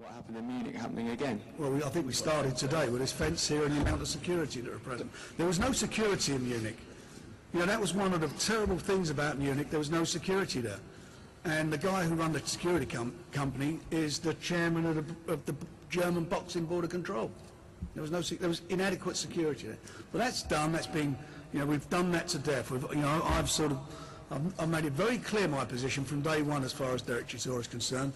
what happened in Munich happening again? Well, I think we started today with this fence here and the amount of security that are present. There was no security in Munich. You know, that was one of the terrible things about Munich. There was no security there. And the guy who ran the security company is the chairman of the German Boxing Board of Control. There was inadequate security there. But that's done. That's been, you know, we've done that to death. I've made it very clear my position from day one as far as Dereck Chisora is concerned.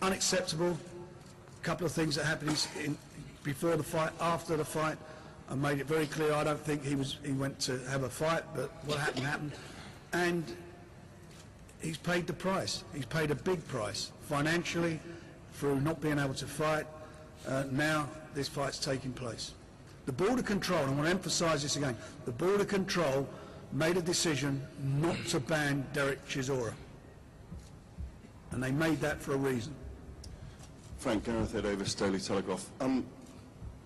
Unacceptable. A couple of things that happened before the fight, after the fight. I made it very clear. I don't think he went to have a fight, but what happened. And he's paid the price. He's paid a big price financially through not being able to fight. Now this fight's taking place. The Board of Control, and I want to emphasise this again, the Board of Control made a decision not to ban Dereck Chisora. And they made that for a reason. Frank, Gareth Davis, Daily Telegraph.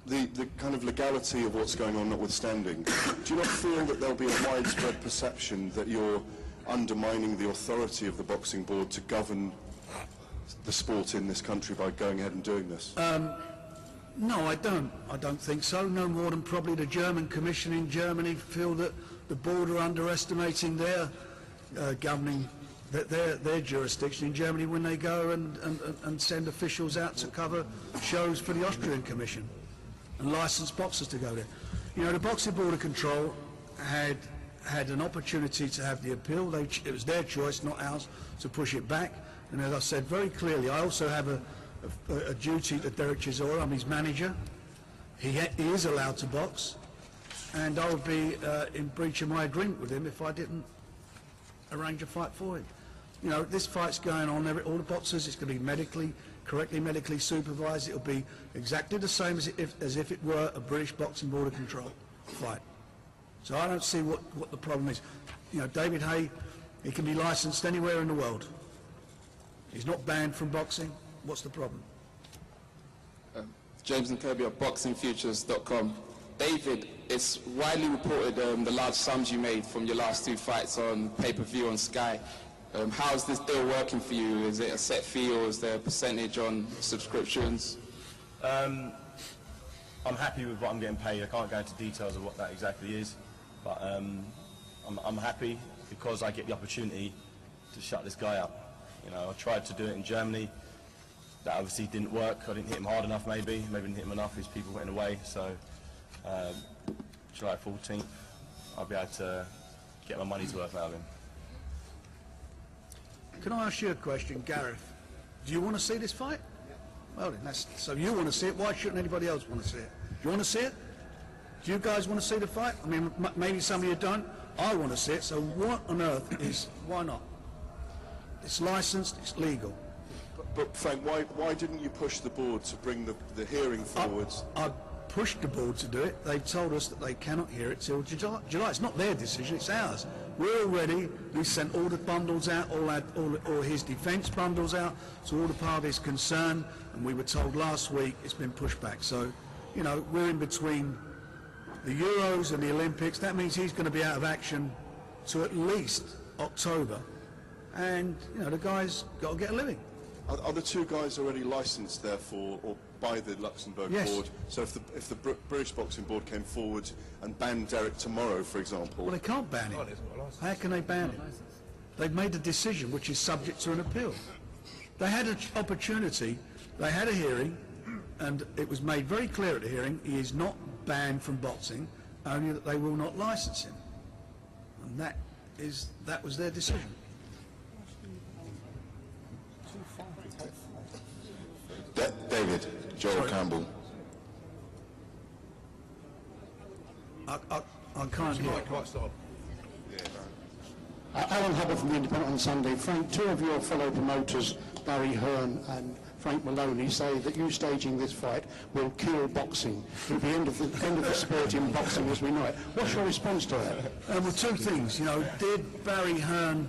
The kind of legality of what's going on notwithstanding, do you not feel that there'll be a widespread perception that you're undermining the authority of the boxing board to govern the sport in this country by going ahead and doing this? No, I don't. I don't think so. No more than probably the German Commission in Germany feel that the board are underestimating their governing their jurisdiction in Germany when they go and send officials out to cover shows for the Austrian Commission and licensed boxers to go there. You know, the Boxing Board of Control had an opportunity to have the appeal. It was their choice, not ours, to push it back. And as I said very clearly, I also have a duty to Dereck Chisora. I'm his manager. He is allowed to box, and I would be in breach of my agreement with him if I didn't arrange a fight for him. You know, this fight's going on. All the boxers, it's going to be correctly medically supervised. It'll be exactly the same as if it were a British Boxing Board of Control fight. So I don't see what the problem is. You know, David Haye, he can be licensed anywhere in the world. He's not banned from boxing. What's the problem? James and Kirby of BoxingFutures.com. David, it's widely reported the large sums you made from your last two fights on pay-per-view on Sky. How is this deal working for you? Is it a set fee or is there a percentage on subscriptions? I'm happy with what I'm getting paid. I can't go into details of what that exactly is, but I'm happy because I get the opportunity to shut this guy up. You know, I tried to do it in Germany. That obviously didn't work. I didn't hit him hard enough, maybe didn't hit him enough. His people went away. So July 14th, I'll be able to get my money's worth out of him. Can I ask you a question, Gareth? Do you want to see this fight? Well, then so you want to see it. Why shouldn't anybody else want to see it? Do you want to see it? Do you guys want to see the fight? I mean, maybe some of you don't. I want to see it. So what on earth why not? It's licensed. It's legal. But Frank, why didn't you push the board to bring the hearing forwards? I pushed the board to do it. They've told us that they cannot hear it till July. It's not their decision, it's ours. We're all ready. We sent all the bundles out, all his defence bundles out to all the parties concerned, and we were told last week it's been pushed back. So, you know, we're in between the Euros and the Olympics. That means he's going to be out of action to at least October. And, you know, the guy's got to get a living. Are the two guys already licensed, therefore, or by the Luxembourg board? So if the British Boxing Board came forward and banned Dereck tomorrow, for example... Well, they can't ban him. How can they ban him? They've made a decision which is subject to an appeal. They had an opportunity, they had a hearing, and it was made very clear at the hearing he is not banned from boxing, only that they will not license him. And that was their decision. David, Joel Campbell. I can't hear. Alan Hubbard from the Independent on Sunday. Frank, two of your fellow promoters, Barry Hearn and Frank Maloney, say that you staging this fight will kill boxing. It'll be end of the sport in boxing as we know it. What's your response to that? Well, two things. You know, did Barry Hearn,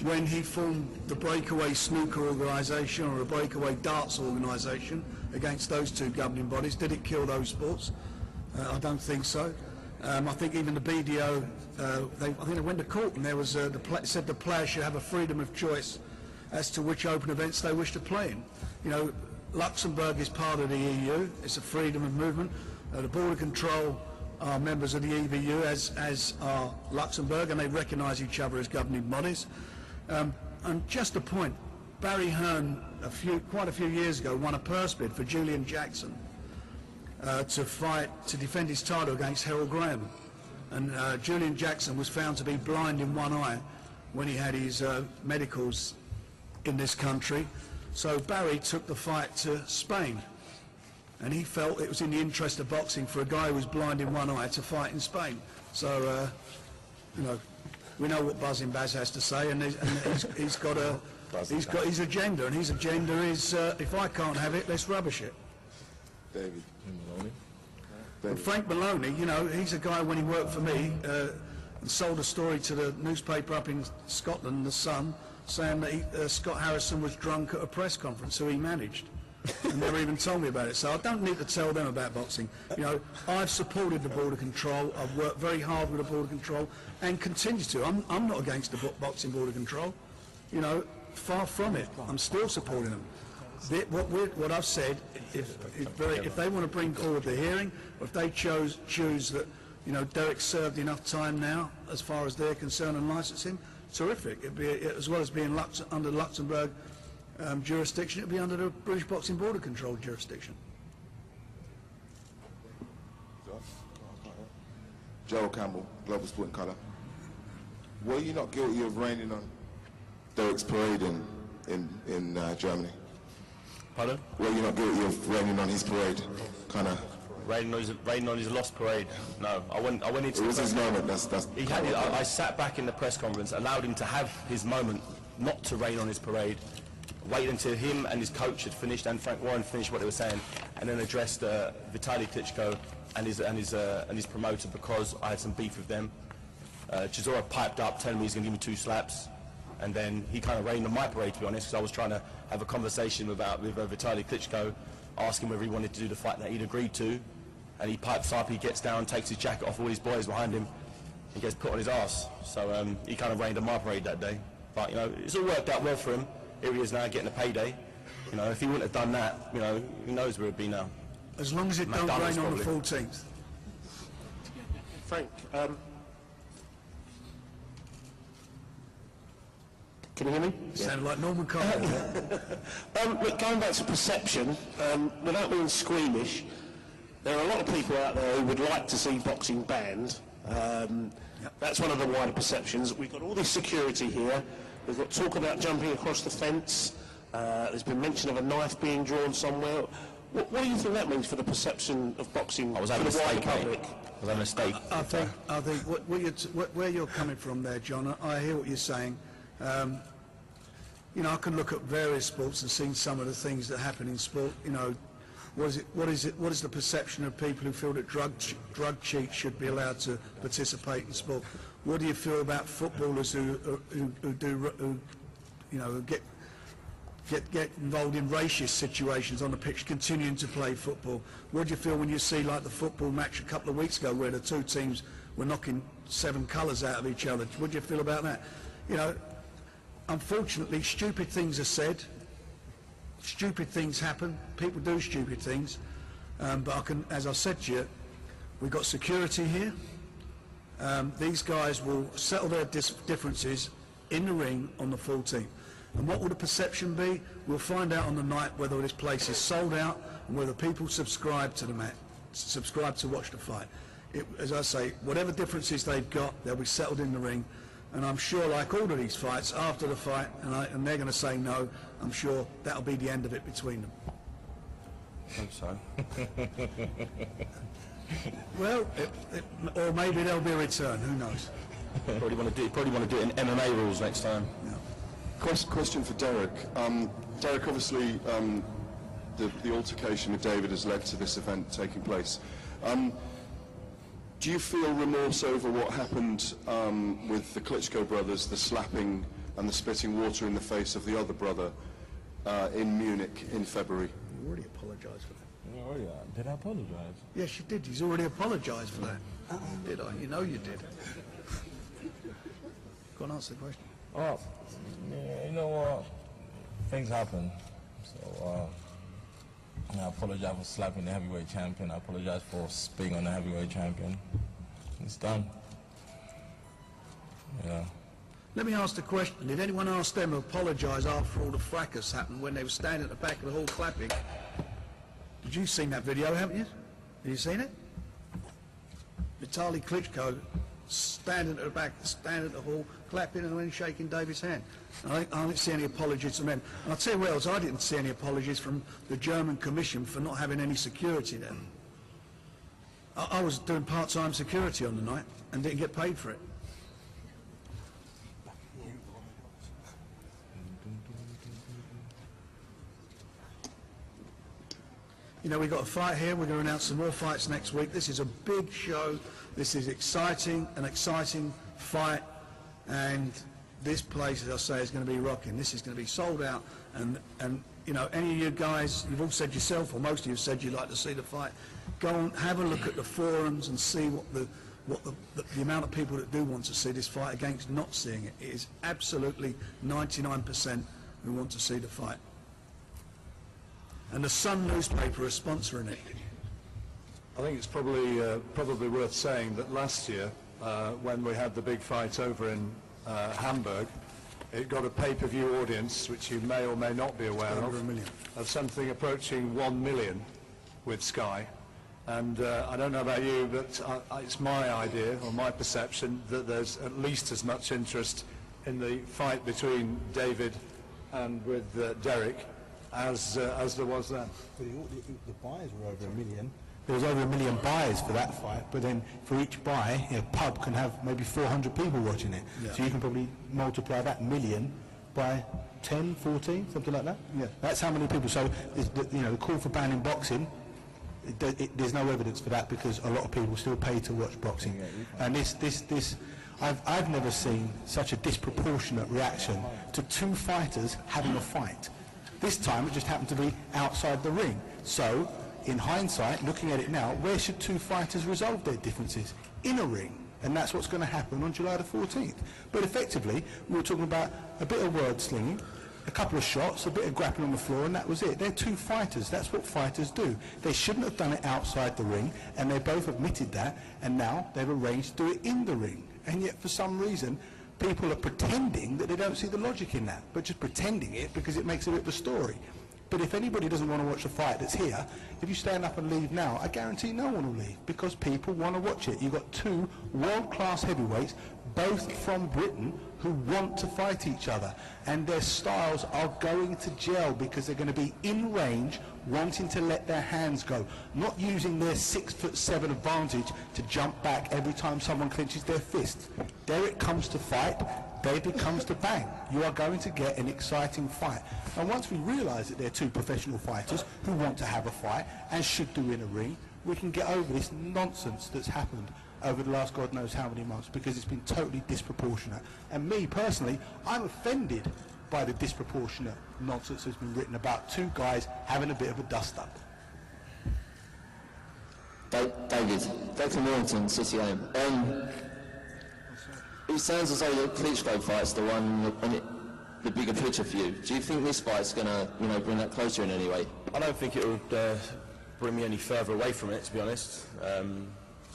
when he formed the breakaway snooker organisation or a breakaway darts organisation against those two governing bodies, did it kill those sports? I don't think so. I think even the BDO, I think they went to court and there was said the players should have a freedom of choice as to which open events they wish to play in. You know, Luxembourg is part of the EU. It's a freedom of movement. The Border Control are members of the EVU, as are Luxembourg, and they recognise each other as governing bodies. And just a point, Barry Hearn, quite a few years ago, won a purse bid for Julian Jackson to defend his title against Harold Graham. And Julian Jackson was found to be blind in one eye when he had his medicals in this country. So Barry took the fight to Spain, and he felt it was in the interest of boxing for a guy who was blind in one eye to fight in Spain. So, you know, we know what Buzzing Baz has to say, and he's got his agenda, and his agenda is if I can't have it, let's rubbish it. David. Well, Frank Maloney, you know, he's a guy when he worked for me and sold a story to the newspaper up in Scotland, The Sun, saying that Scott Harrison was drunk at a press conference, who he managed, and never even told me about it. So I don't need to tell them about boxing. You know, I've supported the Border Control. I've worked very hard with the Border Control and continue to. I'm not against the boxing Border Control. You know, far from it. I'm still supporting them. What I've said, if they want to bring forward the hearing, or if they choose that, you know, Dereck served enough time now, as far as they're concerned, and license him, terrific. It'd be, as well as being under Luxembourg jurisdiction, it'd be under the British Boxing Border Control jurisdiction. Gerald Campbell, Global Sport in Colour. Were you not guilty of raining on Dereck's parade in Germany? Pardon? Were you not guilty of raining on his parade? Kind of. Raining on his lost parade. No, I went into. It was his moment. He had it. I sat back in the press conference, allowed him to have his moment, not to rain on his parade. Waited until him and his coach had finished, and Frank Warren finished what they were saying, and then addressed Vitaly Klitschko and his promoter, because I had some beef with them. Chisora piped up, telling me he's going to give me 2 slaps, and then he kind of rained on my parade, to be honest, because I was trying to have a conversation with Vitaly Klitschko, asking whether he wanted to do the fight that he'd agreed to, and he pipes up, he gets down, takes his jacket off, all his boys behind him, he gets put on his arse. So he kind of rained on my parade that day. But, you know, it's all worked out well for him. Here he is now getting a payday. You know, if he wouldn't have done that, you know, who knows where he'd be now. As long as it don't rain on the 14th. Frank, can you hear me? Sounded like Norman Carter. Look, going back to perception, without being squeamish, there are a lot of people out there who would like to see boxing banned. That's one of the wider perceptions. We've got all this security here. We've got talk about jumping across the fence. There's been mention of a knife being drawn somewhere. What do you think that means for the perception of boxing for the wider public? I was having a steak. I think where you're coming from there, John, I hear what you're saying. You know, I can look at various sports and see some of the things that happen in sport. You know, what is the perception of people who feel that drug cheats should be allowed to participate in sport? What do you feel about footballers who get involved in racist situations on the pitch, continuing to play football? What do you feel when you see, like, the football match a couple of weeks ago where the two teams were knocking 7 colours out of each other? What do you feel about that? You know, unfortunately, stupid things are said. Stupid things happen. People do stupid things. But as I said to you, we've got security here. These guys will settle their differences in the ring on the 14th. And what will the perception be? We'll find out on the night whether this place is sold out and whether people subscribe to the match, subscribe to watch the fight. As I say, whatever differences they've got, they'll be settled in the ring. And I'm sure, like all of these fights, after the fight, and they're going to say no, I'm sure that'll be the end of it between them. I think so. Well, or maybe there'll be a return. Who knows? Probably want to do it in MMA rules next time. Yeah. Question for Dereck. Dereck, obviously, the altercation with David has led to this event taking place. Do you feel remorse over what happened with the Klitschko brothers, the slapping and the spitting water in the face of the other brother in Munich in February? You already apologised for that. Oh yeah, did I apologise? Yes, you did. He's already apologised for that. Did I? You know you did. Go on, answer the question. Oh, yeah, you know what? Things happen. So apologise for slapping the heavyweight champion. I apologise for spitting on the heavyweight champion. It's done. Yeah. Let me ask the question, did anyone ask them to apologise after all the fracas happened when they were standing at the back of the hall clapping? Did you seen that video, haven't you? Have you seen it? Vitaly Klitschko standing at the back, standing at the hall, clapping and then shaking David's hand. I didn't see any apologies from them. And I'll tell you what else, I didn't see any apologies from the German Commission for not having any security there. I was doing part-time security on the night and didn't get paid for it. You know, we've got a fight here. We're going to announce some more fights next week. This is a big show. This is exciting, an exciting fight. And this place, as I say, is going to be rocking. This is going to be sold out. And you know, any of you guys, you've all said yourself, or most of you have said you'd like to see the fight. Go and have a look at the forums and see what the amount of people that do want to see this fight against not seeing it. It is absolutely 99% who want to see the fight. And the Sun newspaper is sponsoring it. I think it's probably worth saying that last year, when we had the big fight over in Hamburg, it got a pay-per-view audience, which you may or may not be aware of something approaching 1 million with Sky. And I don't know about you, but it's my idea, or my perception, that there's at least as much interest in the fight between David and with Dereck as there was then. The buys were over 1 million. There was over 1 million buys for that fight, but then for each buy, a pub can have maybe 400 people watching it. Yeah. So you can probably multiply that million by 10, 14, something like that. Yeah. That's how many people. So, you know, the call for banning boxing, there's no evidence for that because a lot of people still pay to watch boxing. Yeah, and I've never seen such a disproportionate reaction to two fighters having a fight. This time it just happened to be outside the ring. So, in hindsight, looking at it now, where should two fighters resolve their differences? In a ring. And that's what's going to happen on July the 14th. But effectively, we were talking about a bit of word slinging, a couple of shots, a bit of grappling on the floor, and that was it. They're two fighters. That's what fighters do. They shouldn't have done it outside the ring, and they both admitted that, and now they've arranged to do it in the ring. And yet, for some reason, people are pretending that they don't see the logic in that, but just pretending it because it makes a bit of a story. But if anybody doesn't want to watch a fight that's here, if you stand up and leave now, I guarantee no one will leave because people want to watch it. You've got two world-class heavyweights, both from Britain, who want to fight each other. And their styles are going to gel because they're going to be in range, wanting to let their hands go, not using their 6'7" advantage to jump back every time someone clenches their fist. Dereck comes to fight, David comes to bang. You are going to get an exciting fight. And once we realise that they're two professional fighters who want to have a fight and should do in a ring, we can get over this nonsense that's happened over the last God knows how many months because it's been totally disproportionate. And me personally, I'm offended by the disproportionate nonsense that's been written about two guys having a bit of a dust-up. David, Dr. Morton, City AM. It sounds as though the Klitschko fight's the one, the bigger picture for you. Do you think this fight's going to, bring that closer in any way? I don't think it would bring me any further away from it, to be honest.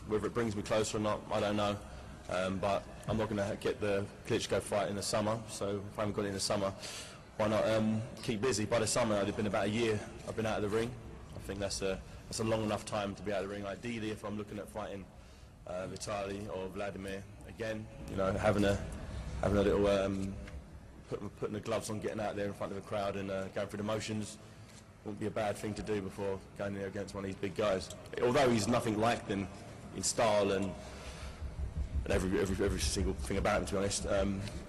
Whether it brings me closer or not, I don't know. But I'm not going to get the Klitschko fight in the summer, so if I haven't got it in the summer, why not keep busy? By the summer, it's been about a year I've been out of the ring. I think that's a long enough time to be out of the ring. Ideally, if I'm looking at fighting Vitaly or Vladimir again, having a little putting the gloves on, getting out there in front of a crowd and going through the motions wouldn't be a bad thing to do before going there against one of these big guys. Although he's nothing like them in style and every single thing about him, to be honest,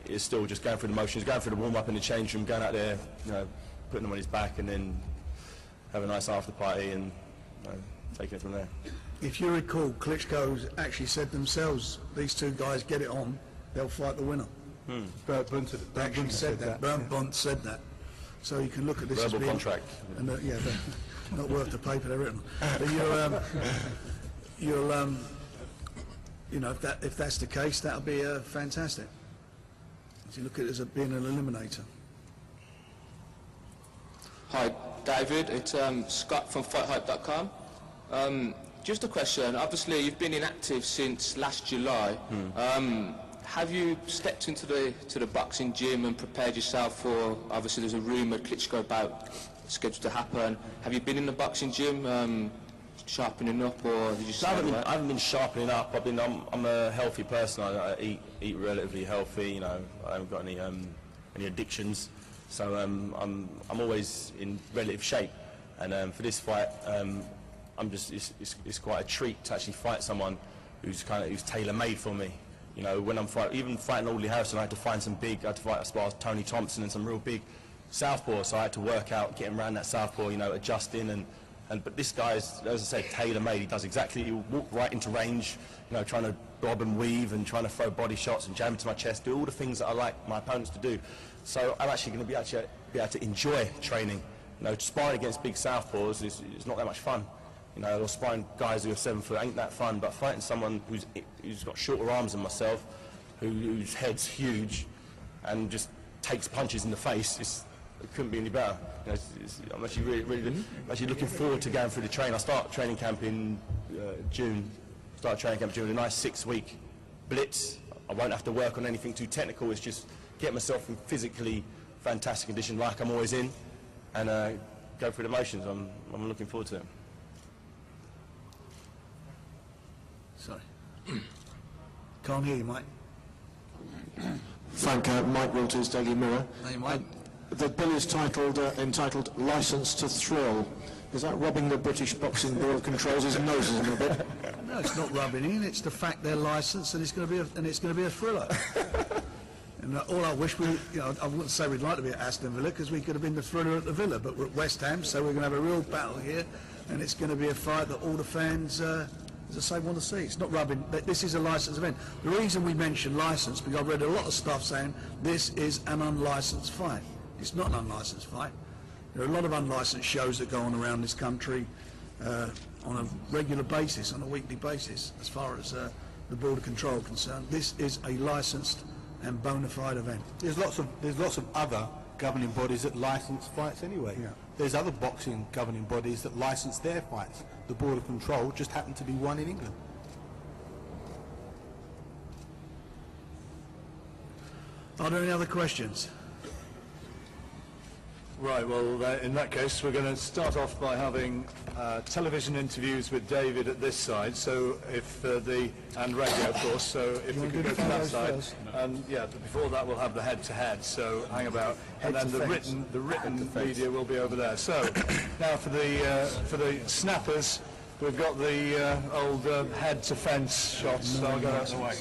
it's still just going through the motions, going through the warm-up in the change room, going out there, putting him on his back and then have a nice after party and taking it from there. If you recall, Klitschko's actually said themselves, these two guys get it on, they'll fight the winner. Bert Bunt actually said that. Bert Bunt said that. So you can look at this verbal as being, contract. And they're not worth the paper they're written. But if that's the case, that'll be fantastic. So you look at it as being an eliminator. Hi, David. It's Scott from FightHype.com. Just a question. Obviously, you've been inactive since last July. Have you stepped into the boxing gym and prepared yourself for? Obviously, there's a rumoured Klitschko bout scheduled to happen. Have you been in the boxing gym, sharpening up, or did you? I haven't been sharpening up. I'm a healthy person. I eat relatively healthy. You know, I haven't got any addictions. So I'm always in relative shape. And for this fight, it's quite a treat to actually fight someone who's tailor-made for me. You know, when I'm even fighting Audley Harrison, I had to find some big. I had to fight, I suppose, Tony Thompson and some real big southpaw. So I had to work out, get him around that southpaw. You know, adjusting but this guy is, as I said, tailor-made. He does exactly. He'll walk right into range. You know, trying to bob and weave and trying to throw body shots and jam into my chest. Do all the things that I like my opponents to do. So I'm actually going to be able to enjoy training. You know, sparring against big southpaws is not that much fun. You know, or sparring guys who are 7 foot ain't that fun. But fighting someone who's got shorter arms than myself, whose head's huge, and just takes punches in the face, it couldn't be any better. You know, I'm actually I'm actually looking forward to going through the train. I start training camp in June. Start training camp in June. A nice 6-week blitz. I won't have to work on anything too technical. It's just get myself in physically fantastic condition, like I'm always in, and go through the motions. I'm looking forward to it. Sorry. Can't hear you, Mike. Frank, Mike Walters, Daily Mirror. Hey, Mike. The bill is entitled Licence to Thrill. Is that rubbing the British Boxing Board Controls' noses in a bit? No, it's not rubbing in. It's the fact they're licensed, and it's going to be a thriller. And all I wish I wouldn't say we'd like to be at Aston Villa, because we could have been the thriller at the Villa, but we're at West Ham, so we're going to have a real battle here, and it's going to be a fight that all the fans, as I say, want to see. It's not rubbing. This is a licensed event. The reason we mention licence, because I've read a lot of stuff saying this is an unlicensed fight. It's not an unlicensed fight. There are a lot of unlicensed shows that go on around this country on a regular basis, on a weekly basis, as far as the border control concerned. This is a licensed and bona fide event. There's lots of other governing bodies that license fights anyway. Yeah. There's other boxing governing bodies that license their fights. The Board of Control just happened to be one in England. Are there any other questions? Right, well, in that case, we're going to start off by having television interviews with David at this side, so if and radio, of course, so if we could go to that side. And yeah, before that we'll have the head-to-head, so hang about. And then the written media will be over there. So, now for the snappers, we've got the old head-to-fence shots, so I'll go out the way.